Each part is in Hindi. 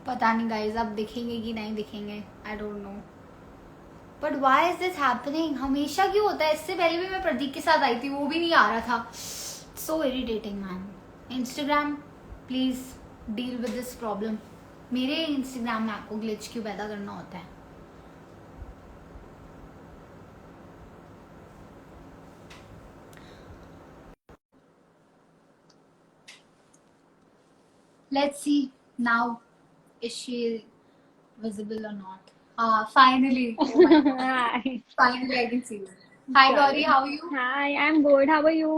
पता नहीं गाइज अब दिखेंगे कि नहीं दिखेंगे, I don't know. But why is this happening? हमेशा क्यों होता है? इससे पहले भी मैं प्रदीप के साथ आई थी, वो भी नहीं आ रहा था। So irritating man. Instagram please deal with this problem. मेरे इंस्टाग्राम में आपको ग्लिच क्यों पैदा करना होता है? Let's see now, is she visible or not? Finally. Oh my god. Hi. Finally, I can see you. Hi Gauri, Sorry. how are you? Hi, I'm good. How are you?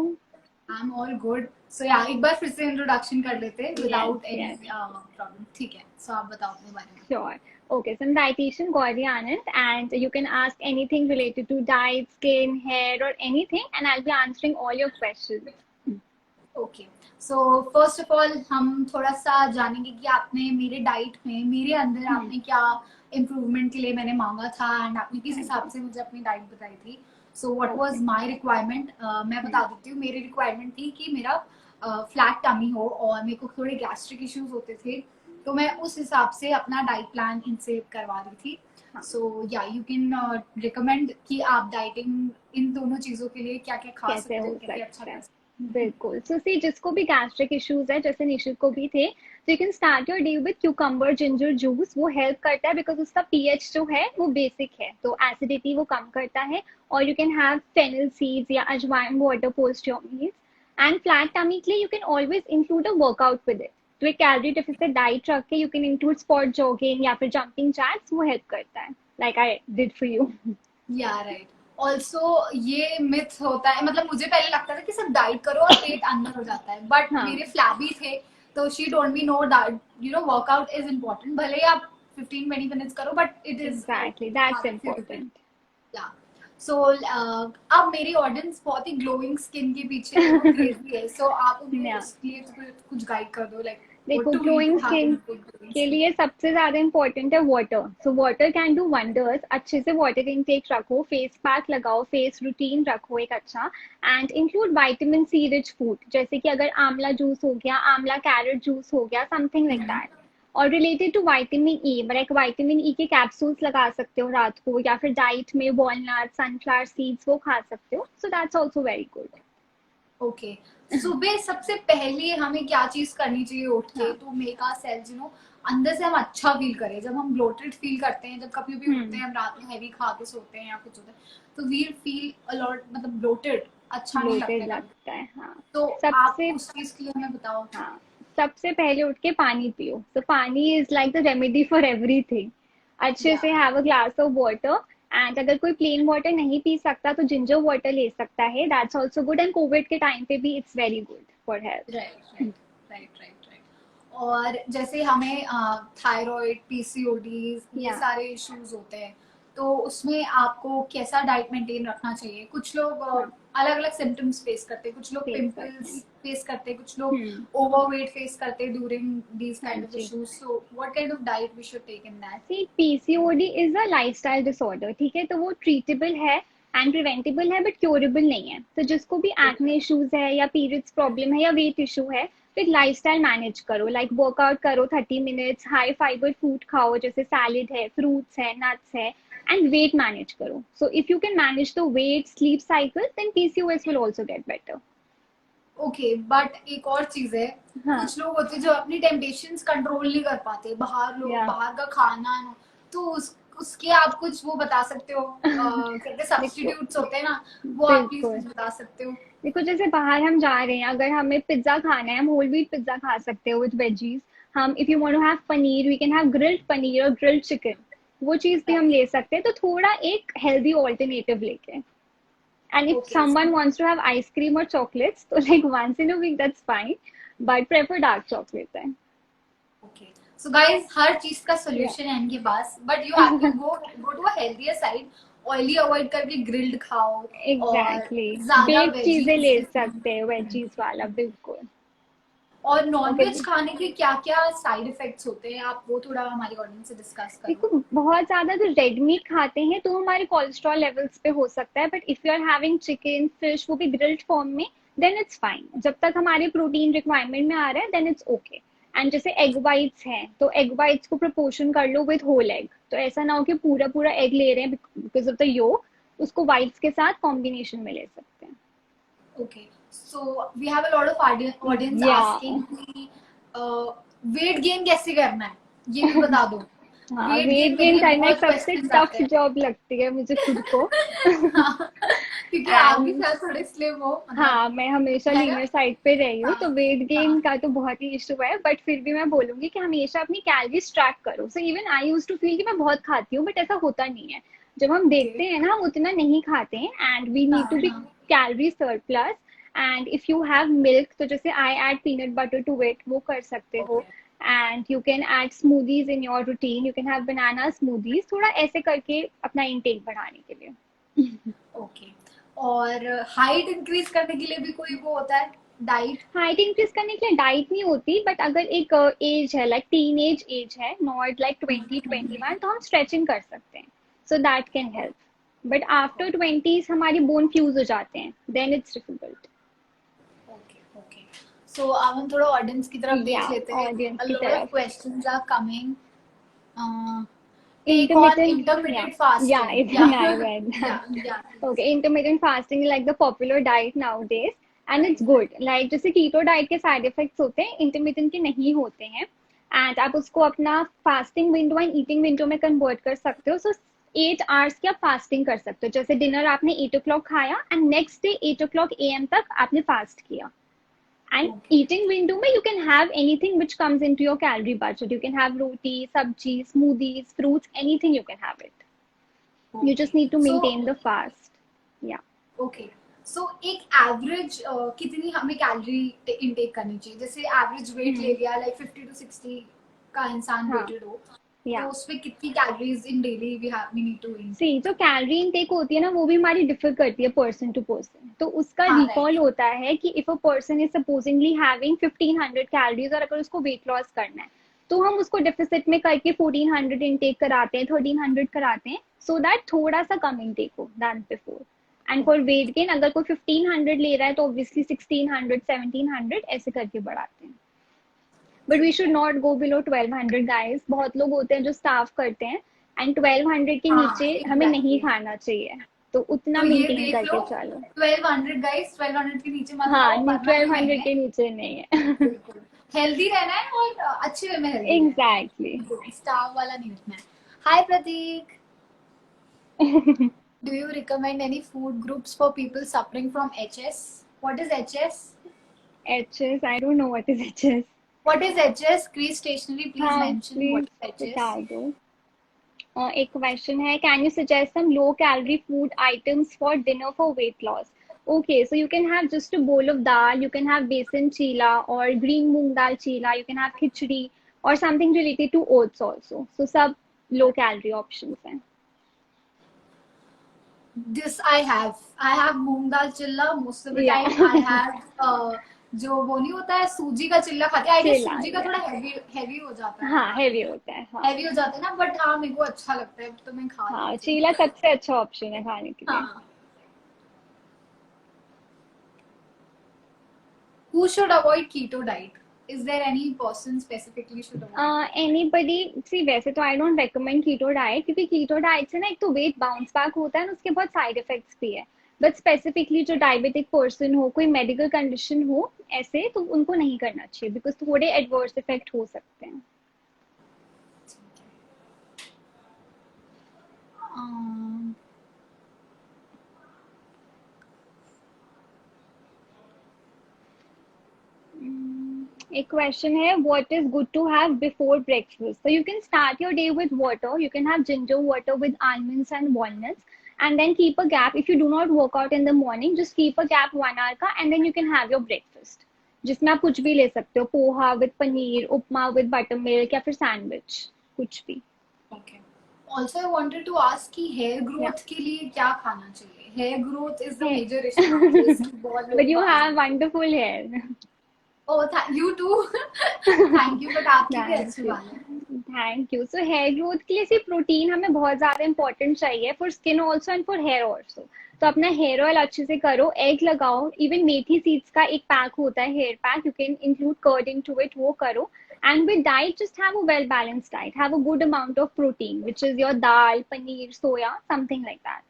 I'm all good. So yeah, एक बार फिर से इंट्रोडक्शन कर लेते हैं Yes, without any yes, problem. ठीक है. So आप बताओ अपने बारे में. sure. Okay, so I'm dietitian Gauri Anand, and you can ask anything related to diet, skin, hair, or anything, and I'll be answering all your questions. Okay. So first of all हम थोड़ा सा जानेंगे कि आपने मेरे डाइट में, मेरे अंदर Hmm. आपने क्या इम्प्रूवमेंट के लिए मैंने मांगा था एंड आपने किस हिसाब Okay. से मुझे अपनी डाइट बताई थी. So what was Okay. My requirement? मैं Hmm. बता देती हूँ. मेरी रिक्वायरमेंट थी कि मेरा फ्लैट टमी हो और मेरे को थोड़े गैस्ट्रिक इश्यूज होते थे, तो मैं उस हिसाब से अपना डाइट प्लान इनसे करवा रही थी. हाँ, सो या यू कैन रिकमेंड कि आप डाइटिंग इन दोनों चीजों के लिए क्या क्या खा कैसे सकते हो, हो कैसे अच्छा सकता कर है? सकते हो. बिल्कुल. सो सी, जिसको भी गैस्ट्रिक इश्यूज है, जैसे निशित को भी थे, तो you can start your day with cucumber ginger juice. वो हेल्प करता है बिकॉज उसका पीएच जो है वो बेसिक है, तो एसिडिटी वो कम करता है. और you can have fennel seeds या ajwain water post your meals. And flat tummy के लिए you can always include a workout with it. तो एक कैलोरी डेफिसिट डाइट रख के you can include spot jogging या फिर जंपिंग जैक्स. वो हेल्प करता है, like I did for you. या राइट. ऑल्सो ये मिथ होता है, मतलब मुझे पहले लगता था कि सिर्फ डाइट करो और पेट अंदर हो जाता है, बट हाँ, मेरे फ्लैबी थे, तो she told me know that workout is important. भले ही आप 15-20 मिनट्स करो, but it is exactly, that's important. या. सो अब मेरी ऑडियंस बहुत ही ग्लोइंग स्किन के पीछे क्रेजी है. सो आप उनको उसके लिए कुछ गाइड कर दो, लाइक देखो, what to eat glowing to have skin good glowing के स्किन. लिए सबसे ज्यादा इम्पोर्टेंट है water. So water can do wonders. अच्छे से वाटर इनटेक रखो, फेस पैक लगाओ, फेस रूटीन रखो एक अच्छा. And include vitamin C rich food, जैसे कि अगर आंवला जूस हो गया, आंवला कैरेट जूस हो गया, समथिंग लाइक दैट. और related to vitamin E, like vitamin E के कैप्सूल्स लगा सकते हो रात को, या फिर डाइट में वॉलनट, सनफ्लावर सीड्स वो खा सकते हो. So that's also very good. Okay. सुबह सबसे पहले हमें क्या चीज करनी चाहिए उठ के, हाँ. तो मेक आवर सेल्स अंदर से हम अच्छा फील करें. जब हम ब्लोटेड फील करते हैं, जब कभी भी उठते हम्म. हैं, हम रात में हैवी खा के सोते हैं या कुछ होता है, तो वी फील अलॉट, मतलब ब्लोटेड, अच्छा नहीं लगता ब्लोटेड है कभी. लगता है, हाँ. तो आप सबसे उस चीज के लिए हमें बताओ. हाँ, सबसे पहले उठ के पानी पियो. तो पानी is like the remedy for everything. अच्छे या से have a glass of water. And अगर कोई प्लेन वाटर नहीं पी सकता तो जिंजर वाटर ले सकता है. That's also good. And Covid के टाइम पे भी it's very good for right health. Right right right right. और जैसे हमें थायराइड, पीसीओडी, ये या सारे इश्यूज होते हैं, तो उसमें आपको कैसा डाइट मेंटेन रखना चाहिए? कुछ लोग हाँ, अलग अलग सिम्टम्स फेस करते हैं, कुछ लोग फेस करते पिंपल्स हैं. फेस करते हैं, कुछ लोग हम्म. ओवरवेट फेस करते हैं ड्यूरिंग दीज हाँ काइंड ऑफ जी. Issues. So what kind of diet we should take in that? See, PCOD is a lifestyle disorder, ठीक है? तो वो ट्रीटेबल है एंड प्रिवेंटेबल है, बट क्योरेबल नहीं है. तो जिसको भी ओके. एक्ने इश्यूज है या पीरियड्स प्रॉब्लम है या वेट इशू है, तो एक लाइफस्टाइल मैनेज करो. लाइक वर्कआउट करो 30 मिनट्स, हाई फाइबर फूड खाओ, जैसे सैलेड है, फ्रूट्स है, नट्स है. एंड वेट मैनेज करो. So if you can manage the weight, sleep cycle, then PCOS will also get better. Okay, but एक और चीज है. हाँ. कुछ लोग होते हैं जो अपनी टेम्पटेशंस कंट्रोल नहीं कर पाते, बाहर लोग, या बाहर का खाना, तो उसके आप कुछ वो बता सकते हो? कहते देखो, सब्स्टिट्यूट्स होते हैं ना, वो आप प्लीज बिल्कुल. कुछ बता सकते हो? देखो, जैसे बाहर हम जा रहे हैं, अगर हमें पिज्जा खाना है, हम होल व्हीट पिज्जा खा सकते हो with veggies. Hmm, if you want to have paneer, we can have grilled paneer और ग्रिल्ड चिकन. वो चीज भी हम राइट. ले सकते हैं, तो थोड़ा एक हेल्दी ऑल्टरनेटिव लेके. And if okay. Someone wants to have ice cream और चॉकलेट्स, तो like once in a week that's fine, but prefer dark chocolate है. ओके. सो गाइस, हर चीज का या सोल्यूशन है इनके पास, but you have to go to a healthier side. Oily avoid करके ग्रिल्ड खाओ, और एग्जैक्टली. ज्यादा बेक चीजें वेजीज. ले सकते हैं, वेजीज वाला, बिल्कुल. और और नॉनवेज कभी, खाने के क्या क्या साइड इफेक्ट्स होते हैं, आप वो थोड़ा हमारी ऑडियंस से डिस्कस करो. देखो, बहुत ज्यादा तो रेड मीट खाते हैं तो हमारे कोलेस्ट्रॉल लेवल्स पे हो सकता है, but if you are having chicken, fish, वो भी ग्रिल्ड फॉर्म में, देन इट्स फाइन. जब तक हमारे प्रोटीन रिक्वायरमेंट में आ रहा है, देन इट्स ओके. एंड जैसे एग वाइट्स हैं तो एग वाइट्स को प्रपोर्शन कर लो विथ होल एग, तो ऐसा ना हो कि पूरा पूरा एग ले रहे हैं बिकॉज ऑफ द योक, उसको वाइट्स के साथ कॉम्बिनेशन में ले सकते हैं. Okay, so we have a lot of audience या asking कि वेट गेन कैसे करना है, ये भी बता दो. हाँ, वेट वेट गेन के गेन लिए करना एक बहुत सबसे क्वेश्चंस टफ आते हैं. जॉब लगती है मुझे खुद को. हाँ, क्योंकि आप भी एंड शायद थोड़े स्लिम हो, मतलब, हाँ, मैं हमेशा है ना? लीनर साइड पे रही हूँ, तो हाँ, वेट गेन हाँ. का तो बहुत ही इशू है, बट फिर भी मैं बोलूंगी कि हमेशा अपनी कैलोरीज ट्रैक करो. So even I use to feel कि मैं बहुत खाती हूँ, बट ऐसा होता नहीं है. जब हम ओके. देखते हैं ना, हम उतना नहीं खाते हैं एंड वी नीड टू हाँ, बी हाँ. Calorie surplus. And if you have milk, तो जैसे I add peanut butter to it, वो कर सकते हो. Okay. And you can add smoothies in your routine, you can have banana smoothies, थोड़ा ऐसे करके अपना इंटेक बढ़ाने के लिए. ओके. और हाइट इंक्रीज करने के लिए भी कोई वो होता है, डाइट? हाइट इंक्रीज करने के लिए डाइट नहीं होती, बट अगर एक एज है, लाइक टीन एज है, नॉट लाइक 20-21, तो हम स्ट्रेचिंग कर सकते हैं. So that can help. But after 20s हमारी बोन फ्यूज हो जाते हैं, then it's difficult. Okay. Okay. So अब हम थोड़ा ऑडियंस की तरफ या देख लेते हैं. ऑडियंस अ की लॉट ऑफ तरफ. Questions are coming. Take on Intermittent, yeah, intermittent yeah, fasting. या even I read that. या या Okay, intermittent fasting is like the popular diet nowadays, and it's right, good. Right. Like जैसे keto diet के side effects होते हैं, intermittent के नहीं होते हैं. And आप उसको अपना fasting window and eating window में convert कर सकते हो. So 8 hours की आप fasting कर सकते हो. जैसे dinner आपने 8 o'clock खाया and next day 8 o'clock AM तक आपने fast किया. And okay. eating window mein you can have anything which comes into your calorie budget. You can have roti, sabji, smoothies, fruits, anything you can have it. You okay. just need to so maintain the fast. Yeah. Okay. So एक एवरेज कितनी हमें कैलोरी इनटेक करनी चाहिए? जैसे एवरेज वेट ले Hmm. लिया, लाइक 50 to 60 का इंसान हाँ. वेटेड हो, तो Yeah. उसमें कितनी calories in daily we need to see, intake? जो कैलोरी इनटेक होती है ना, वो भी हमारी डिफर करती है पर्सन टू पर्सन. तो उसका हाँ, राइट. रिकॉल होता है कि if a person is supposedly having 1500 calories और अगर उसको वेट लॉस करना है, तो हम उसको डेफिसिट में करके 1400 इनटेक कराते हैं, 1300 कराते हैं, सो दैट थोड़ा सा कम इनटेक हो then before. And for weight gain अगर कोई 1500 ले रहा है, तो ऑब्वियसली 1600, 1700 ऐसे करके बढ़ाते हैं. But we should not go below 1200 guys. बहुत लोग होते हैं जो स्टाफ करते हैं, एंड 1200 के हाँ, नीचे हमें नहीं एग्जैक्टली. खाना चाहिए. तो उतना तो ये मेंटेन देख लो, करके चलो. 1200 गाइस, 1200 के नीचे मत हाँ, खाओ, मरना भी नहीं 1200 है. के नीचे नहीं है. बिल्कुल. हेल्दी रहना है, और अच्छे वे में हेल्दी रहना एग्जैक्टली. है, स्टाव वाला नहीं रखना है. हाय प्रतीक, do you recommend any food groups for people suffering from HS? What is HS? HS, I don't know what is HS. What is HS? Greece Stationery, please हाँ, mention what प्लीज is बता HS. दो. एक क्वेश्चन है, can you suggest some low calorie food items for dinner for weight loss? Okay, so you can have just a bowl of dal, you can have besan chila or green moong dal chila, you can have khichdi or something related to oats also. So सब low calorie options हैं. This I have. I have moong dal chilla most of the Yeah. time. I have जो वो नहीं होता है सूजी का चिल्ला खाते हैं. आई गेस चिला, सूजी का yeah. थोड़ा हैवी हो जाता है हाँ, ना. हेवी होता है. हाँ. हैवी हो जाता है ना, बट हाँ मेरे को अच्छा लगता है, तो मैं खा हाँ, लेती हूँ. चीला सबसे अच्छा ऑप्शन है खाने के लिए. हाँ. Who should avoid keto diet? Is there any person specifically should avoid? Anybody see, वैसे तो I don't recommend keto diet, क्योंकि कीटो डाइट से ना एक तो वेट बाउंस बैक होता है और उसके बहुत साइड इफेक्ट्स भी है. बट स्पेसिफिकली जो डायबिटिक पर्सन हो, कोई मेडिकल कंडीशन हो ऐसे, तो उनको नहीं करना चाहिए, बिकॉज थोड़े एडवर्स इफेक्ट हो सकते हैं. Um, एक क्वेश्चन है, what is good to have before breakfast? So you can start your day with water. You can have ginger water with almonds and walnuts, and then keep a gap. If you do not work out in the morning, just keep a gap 1 hour का, and then you can have your breakfast, जिसमें आप कुछ भी ले सकते हो, poha with paneer, upma with butter milk, या फिर सैंडविच, कुछ भी. okay. Also, I wanted to ask कि hair growth के लिए क्या खाना चाहिए? Hair growth is the major issue nowadays. बहुत लोग But you बाल have झाड़ते हैं. wonderful hair. Oh, you too. Thank you, but आपके भी थैंक अच्छे यू. बाल हैं. Thank you. So hair growth के लिए सिर्फ प्रोटीन हमें बहुत ज्यादा इंपॉर्टेंट चाहिए, for skin also and for hair also. तो अपना हेयर ऑयल अच्छे से करो, एग लगाओ, इवन मेथी सीड्स का एक पैक होता है hair pack, you can include curd into it, वो करो. And with diet, just have a well balanced diet. Have a good amount of protein, which is your dal, paneer, soya, something like that.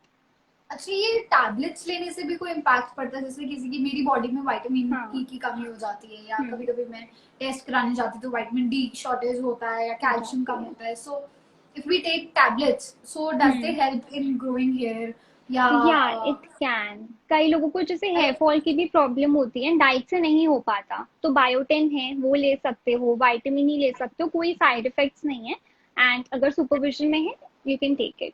अच्छा, ये टैबलेट्स लेने से भी कोई इम्पैक्ट पड़ता है? जैसे किसी की, मेरी बॉडी में विटामिन हाँ. ई की कमी हो जाती है, या हम्म. कभी कभी मैं टेस्ट कराने जाती हूँ तो विटामिन डी शॉर्टेज होता है या कैल्शियम कम जाती है. होता है, so if we take tablets, so does they hmm. Help in growing hair या या इट कैन. कई लोगों को जैसे हेयर फॉल की भी प्रॉब्लम होती है, डाइट से नहीं हो पाता, तो बायोटेन है वो ले सकते हो, विटामिन ई ले सकते हो, कोई साइड इफेक्ट्स नहीं है. एंड अगर सुपरविजन में है, you can take it.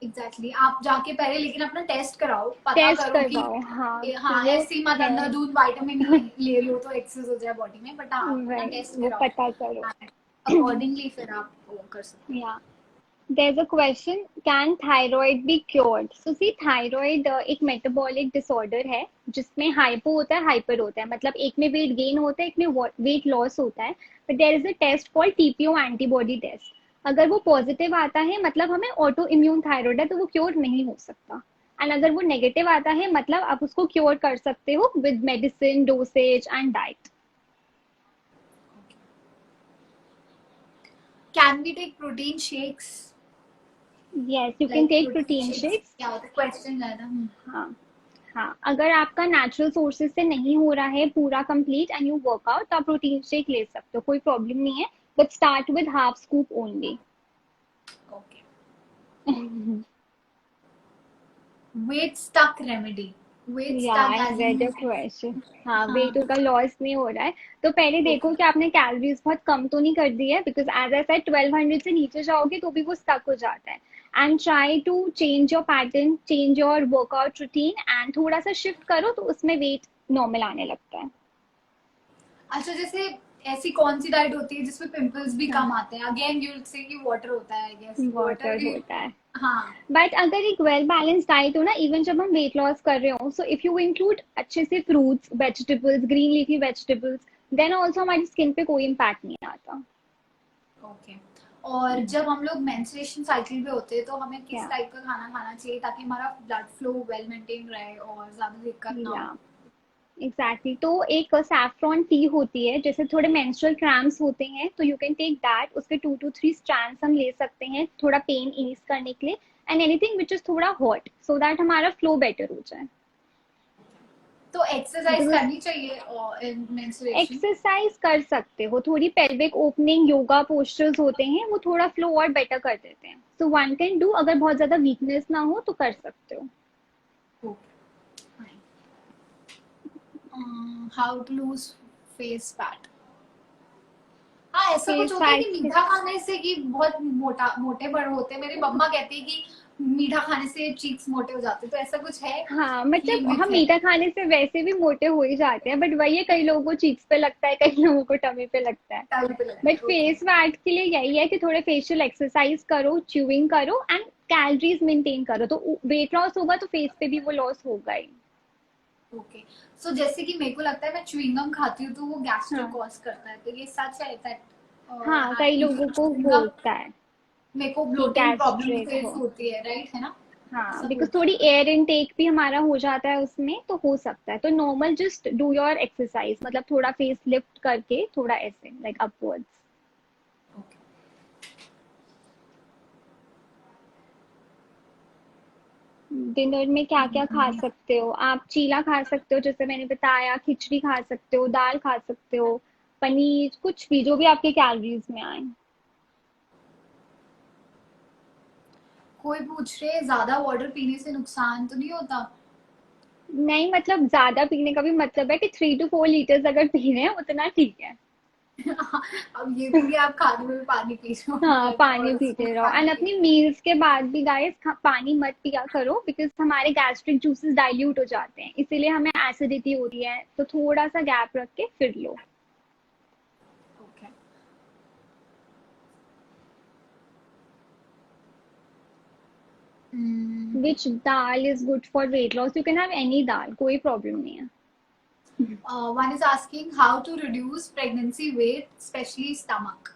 Exactly आप जाके पहले लेकिन अपना टेस्ट कराओ, पता टेस्ट करो कि करवाओ, हाँ, कि हाँ वो ऐसे ही मत है. अंधाधुंध विटामिन ई ले लो तो एक्सेस हो जाए बॉडी में, बट हाँ अपना वही, टेस्ट वो कराओ, पता करो. अकॉर्डिंगली फिर आप वो कर सकते हो. या there's a question, can thyroid be cured? So see, thyroid एक metabolic disorder है जिसमें hypo होता है, hyper होता है, मतलब एक में weight gain होता है, एक में weight loss होता है. But there is a test called TPO antibody test. अगर वो पॉजिटिव आता है मतलब हमें ऑटो इम्यून थायराइड है, तो वो क्योर नहीं हो सकता. एंड अगर वो नेगेटिव आता है मतलब आप उसको क्योर कर सकते हो with medicine, dosage and diet. Can we take protein shakes? Yes, you can take protein shakes. क्या होता है, क्वेश्चन है ना. हाँ. हाँ, अगर आपका नेचुरल सोर्सेज से नहीं हो रहा है पूरा कंप्लीट एंड यू वर्कआउट, तो आप प्रोटीन शेक ले सकते हो, कोई प्रॉब्लम नहीं है. But start with half scoop only. Okay. Weight stuck remedy. Weight या stuck I as read in, your question. हाँ, हाँ वेट का लॉस नहीं हो रहा है, तो पहले देखो कि आपने कैलोरीज बहुत कम तो नहीं कर दी है, बिकॉज एज आई सेड 1200 से नीचे जाओगे तो भी वो स्टक हो जाता है. And try to change your pattern, change your workout routine, and थोड़ा सा शिफ्ट करो तो उसमें वेट नॉर्मल आने लगता है. अच्छा जैसे ऐसी कौन सी डाइट होती है जिसमें पिंपल्स भी कम हाँ, आते हैं? अगेन यू से कि वाटर होता है, आई गेस वाटर वाटर ही. होता है. हाँ. बट अगर एक वेल बैलेंस डाइट हो ना, इवन जब हम वेट लॉस कर रहे हो, सो इफ यू इंक्लूड अच्छे से fruits, vegetables, green leafy vegetables, then also हमारी स्किन पे कोई इम्पैक्ट नहीं आता. ओके. और जब हम लोग मेंस्ट्रुएशन साइकिल पे होते हैं तो हमें किस या टाइप का खाना खाना चाहिए ताकि हमारा ब्लड फ्लो वेल मेंटेन रहे और ज्यादा दिक्कत ना या हो? एग्जैक्टली. तो एक सैफ्रॉन टी होती है, जैसे थोड़े मेंस्ट्रुअल क्रैम्प्स होते हैं तो यू कैन टेक दैट. उसके 2 to 3 स्ट्रैंड्स हम ले सकते हैं थोड़ा पेन ईज करने के लिए. एंड एनीथिंग विच इज थोड़ा हॉट, सो दैट हमारा फ्लो बेटर हो जाए. तो एक्सरसाइज बिकॉज करनी चाहिए और इन मेंस्ट्रुएशन? एक्सरसाइज कर सकते हो, थोड़ी पेल्विक ओपनिंग, योगा पोस्चर्स होते हैं, वो थोड़ा फ्लो और बेटर कर देते हैं. सो वन कैन डू, अगर बहुत ज्यादा वीकनेस ना हो तो कर सकते हो. How to lose face fat? हाँ ऐसा कुछ फेस होता है कि फैट. मीठा खाने से कि बहुत मोटे बड़ होते हैं? मेरी मम्मा कहती है कि मीठा खाने से चीक्स मोटे हो जाते हैं, तो ऐसा कुछ है हाँ, कि ये मतलब मिथ हम है? मीठा खाने से वैसे भी मोटे हो ही जाते हैं, बट वही है, कई लोगों को चीक्स पे लगता है, कई लोगों को टमी पे लगता है. टाइम पे लगता बट है, ओके. फेस फैट के लिए यही है कि थोड़े फेशियल एक्सरसाइज करो, च्यूइंग करो एंड कैलोरीज मेंटेन करो, तो वेट लॉस होगा तो फेस पे भी वो लॉस होगा ही. ओके. सो जैसे कि मेरे को लगता है मैं च्युइंगम खाती हूँ तो वो गैस्ट्रिक हाँ. कॉज करता है, तो ये सच है दैट हाँ, कई लोगों को च्युइंगम होता है मेरे को कि ब्लोटिंग प्रॉब्लम गैस्ट्रिक फेस हो. होती है, राइट है ना? हाँ, ऐसा बिकॉज कुछ. थोड़ी एयर इनटेक भी हमारा हो जाता है उसमें, तो हो सकता है. तो normal just do your exercise, मतलब थोड़ा फेस लिफ्ट करके, थोड़ा ऐसे लाइक अपवर्ड्स. ओके. डिनर में क्या क्या खा सकते हो आप? चीला खा सकते हो, जैसे मैंने बताया, खिचड़ी खा सकते हो, दाल खा सकते हो, पनीर, कुछ भी जो भी आपके कैलोरीज में आए. कोई पूछ रहे ज्यादा वाटर पीने से नुकसान तो नहीं होता? नहीं, मतलब ज्यादा पीने का भी मतलब है कि 3 to 4 लीटर्स अगर पी रहे हैं उतना ठीक है. अब ये भी नहीं आप खाने में भी पानी पी रहे हाँ, हो पानी और उसमें पीते रहो. पानी एंड पी अपनी मील्स के बाद भी गाइस पानी मत पिया करो, बिकॉज हमारे गैस्ट्रिक जूसेस डाइल्यूट हो जाते हैं, इसीलिए हमें एसिडिटी होती है, तो थोड़ा सा गैप रख के फिर लो. Okay. Which dal is good for weight loss? You can have any dal, कोई प्रॉब्लम नहीं है. One is asking how to reduce pregnancy weight, especially stomach.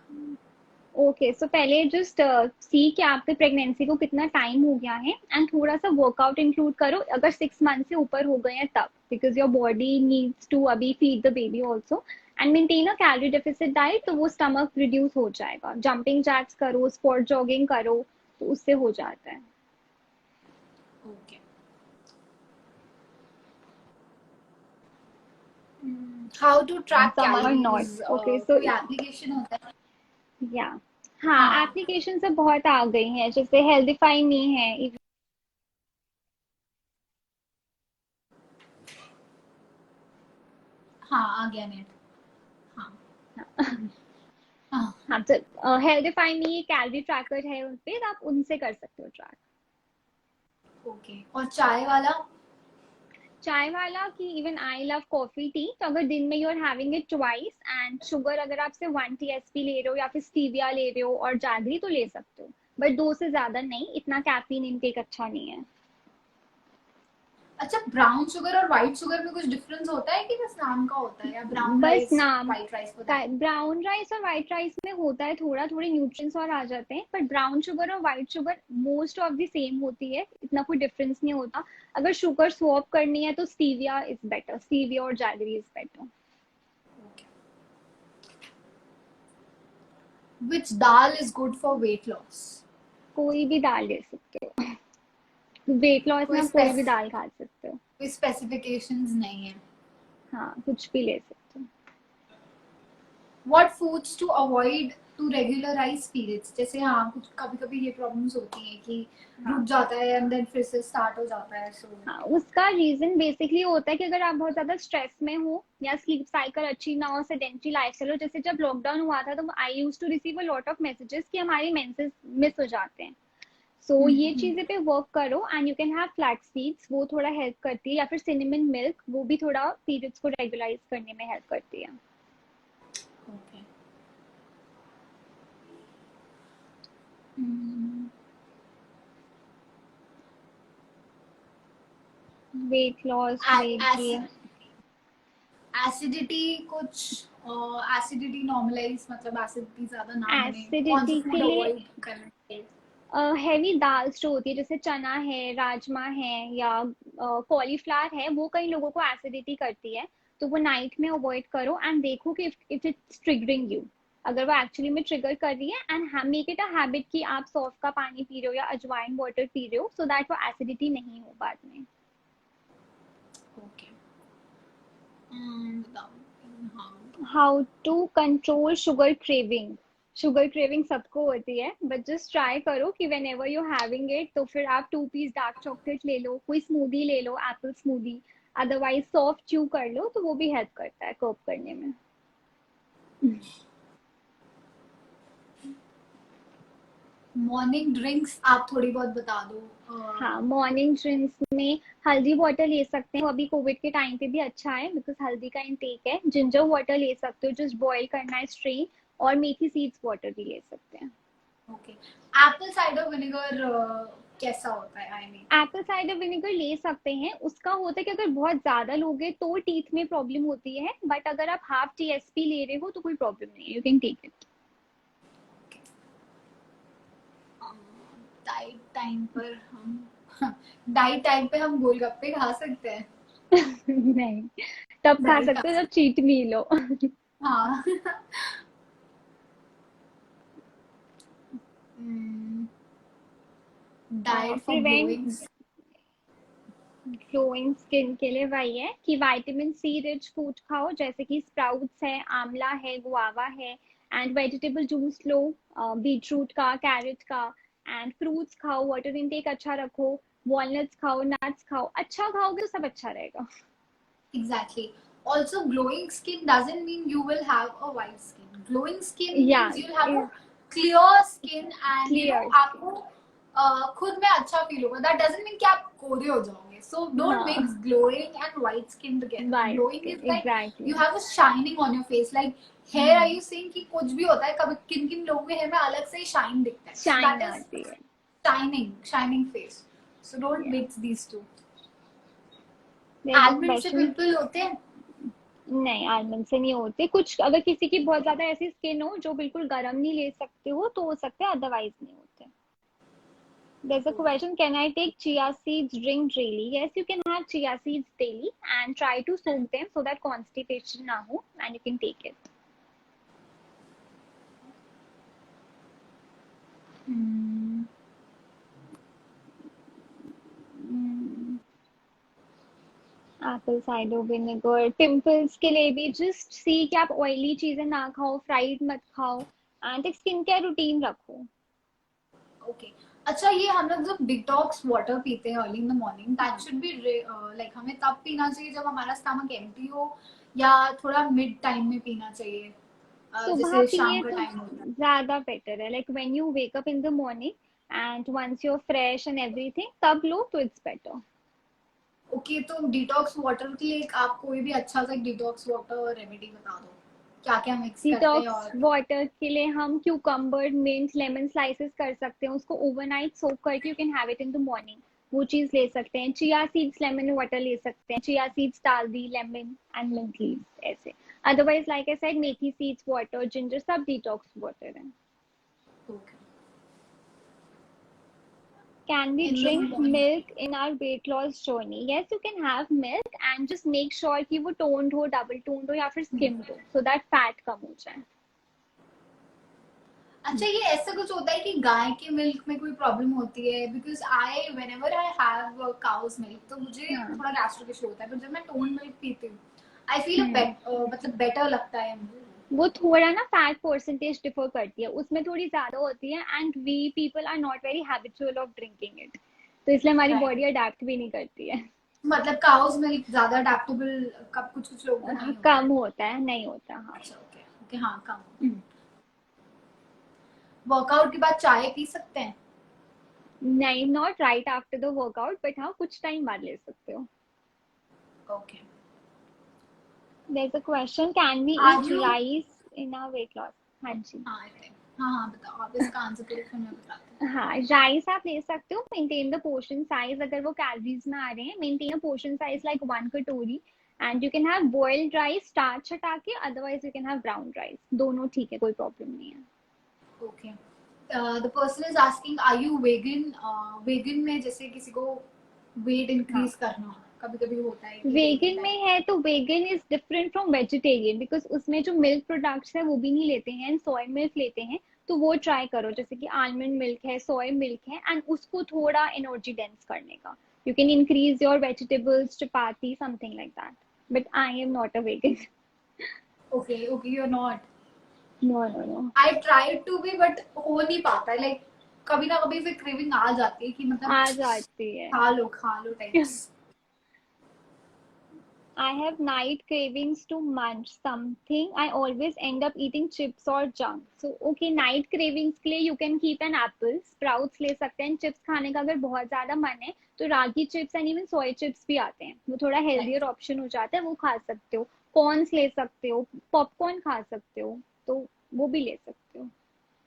Okay, so पहले जस्ट सी कि आपके प्रेगनेंसी को कितना टाइम हो गया है, एंड थोड़ा सा वर्कआउट इंक्लूड करो अगर 6 मंथ से ऊपर हो गए हैं तब, because your body needs to अभी feed the baby also. And maintain a calorie deficit diet, तो वो स्टमक रिड्यूस हो जाएगा। जंपिंग जैक्स करो, स्पॉट जॉगिंग करो, तो उससे हो जाता है। Okay. How to track some are not. Calories, okay so कोई एप्लीकेशन होता है? या हाँ, हाँ एप्लीकेशन से बहुत आ गई हैं, जैसे हेल्दीफाई मी है। हाँ, आ गया नेट। हाँ हाँ। हाँ, तो हेल्दीफाई मी कैलोरी ट्रैकर है, उन पे आप उनसे कर सकते हो ट्रैक। ओके, और चाय वाला? चाय वाला की even I love coffee tea, तो अगर दिन में you are having it twice, and sugar अगर आप से 1 TSP ले रहे हो या फिर स्टीविया ले रहे हो और जैगरी, तो ले सकते हो, बट 2 से ज्यादा नहीं, इतना कैफीन इनटेक अच्छा नहीं है। अच्छा, ब्राउन शुगर और व्हाइट शुगर में कुछ डिफरेंस होता है कि बस नाम का होता है, या ब्राउन बस राइस नाम व्हाइट राइस का, बताएं? ब्राउन राइस और व्हाइट राइस में होता है थोड़ा थोड़े न्यूट्रिएंट्स और आ जाते हैं, बट ब्राउन शुगर और white sugar most of the same होती है, इतना कोई डिफरेंस नहीं होता। अगर शुगर स्वैप करनी है तो स्टीविया इज बेटर, स्टीविया और jaggery is better. Which dal is good for weight loss? कोई भी दाल ले सकते हो, वेट लॉस में कोई आप कोई भी दाल खा सकते हो। कोई स्पेसिफिकेशंस नहीं है? हाँ, कुछ भी ले सकते हो। What foods to avoid to regularize periods? जैसे हाँ, कुछ कभी कभी ये प्रॉब्लम्स होती हैं कि रुक हाँ जाता है एंड देन फिर से स्टार्ट हो जाता है, सो हाँ, उसका रीजन बेसिकली होता है कि अगर आप बहुत ज्यादा स्ट्रेस में हो या स्लीप साइकिल अच्छी ना हो, सेडेंटरी लाइफस्टाइल हो। जैसे जब लॉकडाउन हुआ था तो I use to receive a lot of messages कि हमारे मेंसेस मिस हो जाते हैं। सो ये चीजें पे वर्क करो, and you can have flax seeds, वो थोड़ा हेल्प करती है, या फिर सिनेमन मिल्क, वो भी थोड़ा पीरियड्स को रेगुलाइज करने में हेल्प करती है। Okay. Weight loss, weight gain. Acidity कुछ, एसिडिटी नॉर्मलाइज, मतलब एसिडिटी ज्यादा ना होने, कौन सा एसिडिटी के फूड लिए अवॉइड करना चाहिए? हैवी दाल्स जो होती है, जैसे चना है, राजमा है, या कॉलीफ्लावर है, वो कई लोगों को एसिडिटी करती है, तो वो नाइट में अवॉइड करो, एंड देखो कि इफ इट्स ट्रिगरिंग यू, अगर वो एक्चुअली में ट्रिगर कर रही है, and make it a habit कि आप सौंफ का पानी पी रहे हो या अजवाइन वाटर पी रहे हो, सो दैट वो एसिडिटी नहीं हो बाद में। ओके। बताओ। हाँ। How to control sugar craving. Sugar craving सबको होती है, बट जस्ट ट्राई करो कि whenever you having it, तो फिर आप 2 पीस डार्क चॉकलेट ले लो, कोई स्मूदी ले लो, apple smoothie, otherwise soft chew कर लो, तो वो भी हेल्प करता है कोप करने में। मॉर्निंग ड्रिंक्स आप थोड़ी बहुत बता दो। हाँ, मॉर्निंग ड्रिंक्स में हल्दी वाटर ले सकते हैं, अभी कोविड के टाइम पे भी अच्छा है बिकॉज हल्दी का इंटेक है। जिंजर वाटर ले सकते हो, जस्ट बॉईल करना है स्ट्रेन, और मेथी सीड्स वाटर भी ले सकते हैं। ओके। एप्पल साइडर विनेगर कैसा होता है, I mean? Apple cider vinegar ले सकते हैं, उसका होता है कि अगर बहुत ज्यादा लोगे तो टीथ में प्रॉब्लम होती है, बट अगर आप हाफ TSP ले रहे हो तो कोई प्रॉब्लम नहीं है, you can take it. Diet time पर हम डाइट टाइम पे हम गोलगप्पे खा सकते हैं? नहीं, तब खा नहीं खा सकते हो जब सकते। चीट मील हो। हाँ। Diet for prevent glowing. Glowing skin के लिए वही है कि विटामिन सी रिच फूड खाओ, जैसे कि स्प्राउट्स है, आंवला है, गुआवा है, and vegetable juice low, beetroot का, कैरेट का, एंड फ्रूट्स खाओ, वाटर इनटेक अच्छा रखो, वॉलनट्स खाओ, नट्स खाओ, अच्छा खाओगे तो सब अच्छा रहेगा। Exactly. Also, glowing skin doesn't mean you will have a white skin. Glowing skin या means you'll have a clear skin and clear आपको खुद में अच्छा फील होगा. That doesn't mean कि आप गोरे हो जाओगे. So don't mix हाँ, glowing and white skin together. White Glowing skin is like exactly. you have a shining on your face. Like hair, are you saying कि कुछ भी होता है, कभी किन किन लोगों के hair में अलग से ही shine दिखता है. So शाइन that is आती है। shining face. So don't या mix these two. there's a Almond से question। पिंपल होते हैं? नहीं, आलमंड से नहीं होते कुछ, अगर किसी की बहुत ज्यादा ऐसी स्किन हो जो बिल्कुल गर्म नहीं ले सकते हो तो हो सकते हैं, अदरवाइज नहीं होते। There's a Okay. question, can I take chia seeds drink daily? Yes, you can have chia seeds daily and try to soak them so that constipation ना हो, and you can take it. Hmm. Apple cider vinegar pimples के लिए भी जस्ट सी कि आप ऑयली चीजें ना खाओ, फ्राइड मत खाओ, एंड एक स्किन केयर रूटीन रखो. ओके. अच्छा, ये हम लोग जब डिटॉक्स वाटर पीते हैं early in the morning, that should be like हमें तब पीना चाहिए जब हमारा स्टमक एम्प्टी हो, या थोड़ा मिड टाइम में पीना चाहिए, सुबह जैसे शाम पिए का तो टाइम होता है? ज्यादा बेटर है, like when you wake up in the morning and once you are fresh and everything, तब लो तो इट्स बेटर. ओके, तो डिटॉक्स वाटर के लिए आप कोई भी अच्छा सा डिटॉक्स वाटर रेमेडी बता दो, क्या क्या मिक्स करते हैं डिटॉक्स और. वाटर के लिए हम क्यूकम्बर, मिंट, लेमन स्लाइसेस कर सकते हैं, उसको ओवरनाइट सोक करके you can have it in the morning. वो चीज ले सकते हैं. चिया सीड्स लेमन वाटर ले सकते हैं. चिया सीड्स डाल दी, लेमन एंड मिंट लीव्स ऐसे. Otherwise like I said, methi seeds water, ginger, सब डिटॉक्स वाटर है. Okay. Can we in the drink morning. milk in our weight loss journey? Yes, you can have milk and just make sure कि वो toned हो, double toned हो या फिर skimmed हो, so that fat कम हो जाए. अच्छा, ये ऐसा कुछ होता है कि गाय के मिल्क में कोई प्रॉब्लम होती है? Because I whenever I have cow's milk तो मुझे हाँ. थोड़ा गैस्ट्रिक इशू होता है, पर जब मैं टोन मिल्क पीती हूँ आई फील हम्म. मतलब बेटर लगता है मुझे. वो थोड़ा ना फैट परसेंटेज डिफर करती है, उसमें थोड़ी ज्यादा होती है, and we people are not very habitual of drinking it, तो इसलिए हमारी राइट. बॉडी अडेप्ट भी नहीं करती है. मतलब काउज मिल्क ज्यादा अडेप्टेबल, कब कुछ कुछ लोगों को नहीं होता कम है. होता है, नहीं होता. हाँ. अच्छा, ओके ओके, हाँ कम होता है. हम्म. वर्कआउट के बाद चाय पी सकते हैं? नहीं, not right after the workout, but हाँ कुछ टाइम बाद ले सकते हो. Okay. There's a question, can we are eat you. rice in our weight loss? हाँ जी. हाँ हाँ हाँ, बताओ आप इसका आंसर करो फिर मैं बताती हूँ. हाँ, राइस आप ले सकते हो. मेंटेन द पोर्शन साइज, अगर वो कैलोरीज में आ रहे हैं, maintain a portion size like 1 katori. And you can have boiled rice starch हटा के, otherwise you can have brown rice, दोनों ठीक है, कोई प्रॉब्लम नहीं है. Okay. The person is asking, are you vegan? Vegan में जैसे किसी को वेट हाँ, इंक्रीज करना, कभी कभी होता है कि वेगन वेगन डाइट. में है तो vegan is different from vegetarian, because उसमें जो मिल्क प्रोडक्ट्स है वो भी नहीं लेते हैं, एंड सोया मिल्क लेते हैं. तो वो ट्राई करो, जैसे कि आलमंड मिल्क है, सोया मिल्क है, एंड उसको थोड़ा एनर्जी डेंस करने का. You can increase your vegetables, chapati, something like that. But I am not a vegan. Okay okay, you are not. No no no. I try to be but हो नहीं पाता है, लाइक कभी ना कभी फिर क्रेविंग आ जाती है कि मतलब आ जाती है. खा लो types. I have night cravings to munch something. I always end up eating chips or junk. So, okay, night cravings के लिए you can keep an apple. Sprouts ले सकते हैं. Chips खाने का अगर बहुत ज़्यादा मन है तो ragi chips and even soya chips भी आते हैं. वो थोड़ा हेल्दियर राइट. ऑप्शन हो जाता है, वो खा सकते हो. कॉर्न्स ले सकते हो. पॉपकॉर्न खा सकते हो. तो वो भी ले सकते हो.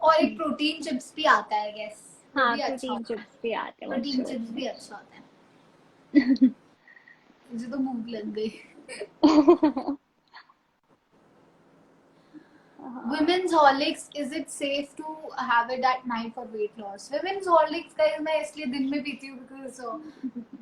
और एक प्रोटीन चिप्स भी आता है गेस, वो हाँ, भी अच्छा प्रोटीन होता है. चिप्स भी आते हैं प्रोटीन अच्छे चिप्स अच्छे. भी अच्छा होता है. मुझे तो भूख लग गई. हाँ. Women's Horlicks, is it safe to have it at night for weight loss? Women's Horlicks का मैं इसलिए दिन में पीती हूँ because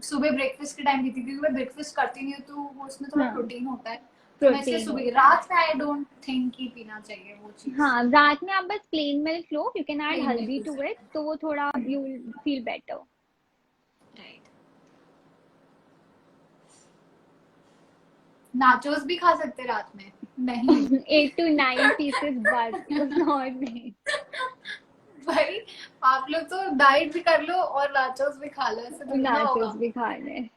सुबह ब्रेकफास्ट के टाइम पीती हूँ, क्योंकि मैं ब्रेकफास्ट करती नहीं हूँ तो वो उसमें थोड़ा हाँ, प्रोटीन होता है. तो मैं इसलिए प्रोटीन सुबह, होता है. रात में आई डोंट थिंक कि पीना चाहिए वो चीज. हाँ, रात में आप बस plane milk low. You can add plane milk हल्दी इज टू इट, तो वो थोड़ा you feel better. Right. Nachos भी खा सकते रात में? नहीं. 8 to 9 pieces बस, और नहीं. भाई, आप लोग तो डाइट भी कर लो और नाचोस भी खा लो, ऐसे थोड़ी ना नाचोस होगा. भी खाने.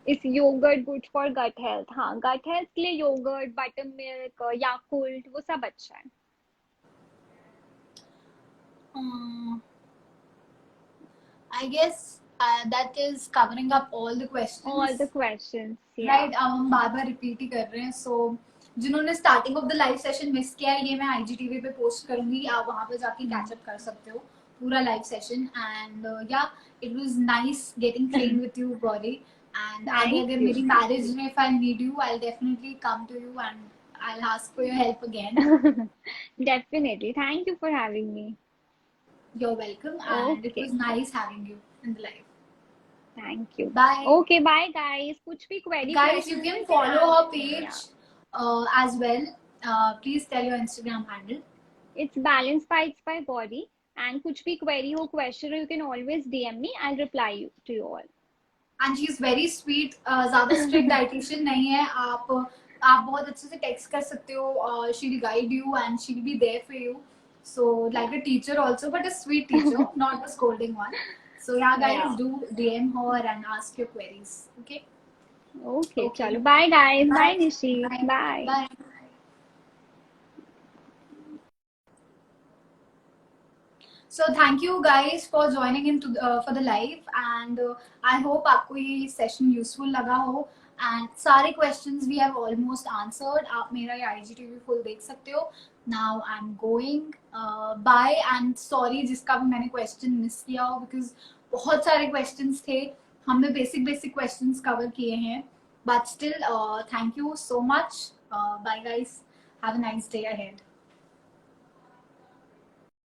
इस yogurt good for gut health. हाँ, गट हेल्थ के लिए योगर्ट, बटर मिल्क, याकुल्ट, वो सब अच्छा है. I guess that is covering up all the all the questions. Questions, या. राइट. अब हम बार बार रिपीट ही कर रहे हैं. सो जिन्होंने starting of the live session miss किया है, ये मैं IGTV पे पोस्ट करूंगी, आप वहां पे जाके कैचअप कर सकते हो पूरा live session. And yeah, it was nice getting train with you Gauri. And आगे थैंक अगर यू. मेरी मैरिज में if I need you, I will definitely come to you and I will ask for your help again. Definitely. Thank you for having me. You're welcome, and it Okay. was nice having you in the live. Thank you. Bye. Okay, bye guys. कुछ भी query Guys, you questions can है, follow her ask me. page. Yeah. as well. Please tell your Instagram handle. It's Balance Bites by Body. And कुछ भी query हो, question हो, you can always DM me. I'll reply you to you all. And she is very sweet. ज्यादा स्ट्रिक्ट डाइटिशियन नहीं है. आप बहुत अच्छे से टेक्स्ट कर सकते हो. She will guide you and she will be there for you. So like a teacher also, but a sweet teacher, not a scolding one. So yeah, guys, Yeah. do DM her and ask your queries. Okay. Okay, Okay. chalo. Bye guys. Bye Bye. Nishi. Bye. Bye. Bye. So thank you guys for joining in for the live, and I hope आपको ये session useful लगा हो. And सारे questions we have almost answered. आप मेरा ये IGTV full देख सकते हो. Now I'm going. Bye and sorry जिसका भी मैंने question miss किया हो, because बहुत सारे questions थे. हमने basic questions cover किए हैं. But still, thank you so much. Bye guys. Have a nice day ahead.